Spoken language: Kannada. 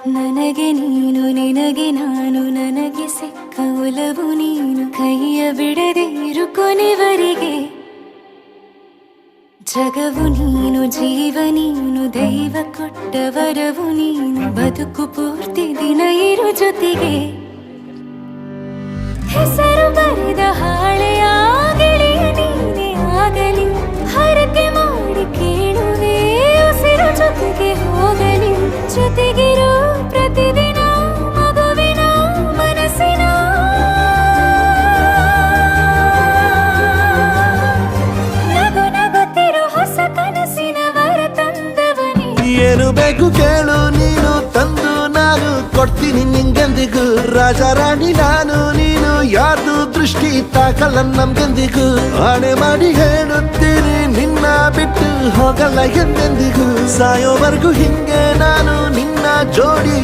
ನನಗೆ ನೀನು ನಿನಗೆ ನಾನು ನನಗೆ ಸಿಕ್ಕ ಒಲವು ನೀನು ಕೈಯ ಬಿಡದಿರು ಕೊನೆವರೆಗೆ ಜಗವು ನೀನು ಜೀವ ನೀನು ದೈವ ಕೊಟ್ಟ ವರವು ನೀನು ಬದುಕು ಪೂರ್ತಿ ದಿನ ಇರು ಜೊತೆಗೆ ಹೆಸರು ಬರೆದ ಹಾಳೆಯ ಗೆಳೆಯ ನೀನೇ ಆಗಲಿ ಹರಕೆ ಮಾಡಿ ಕೇಳುವೆ ಉಸಿರು ಜೊತೆಗೆ ಹೋಗಲಿ ಜೊತೆಗಿರೋ ಪ್ರತಿದಿನ ಮಗುವಿನ ಮನಸ್ಸಿನ ನಗು ನಗುತ್ತಿರೋ ಹೊಸ ಕನಸಿನ ವರ ತಂದವನೇ ಏನು ಬೇಕು ಕೇಳು ನೀನು ತಂದು ನಾನು ಕೊಡ್ತೀನಿ ನಿಂಗೆಂದಿಗೂ ರಾಜ ರಾಣಿ ನಾನು ನೀನು ಯಾರ್ದು ದೃಷ್ಟಿ ತಾಕಲ್ಲ ನಮ್ಗೆಂದಿಗೂ ಆಣೆ ಮಾಡಿ ಹೇಳುತ್ತೀನಿ ನಿನ್ನ ಬಿಟ್ಟು ಹೋಗಲ್ಲ ಎಂದೆಂದಿಗೂ ಸಾಯೋವರೆಗೂ ಹಿಂಗೆ ನಾನು ನಿನ್ನ ಜೋಡಿ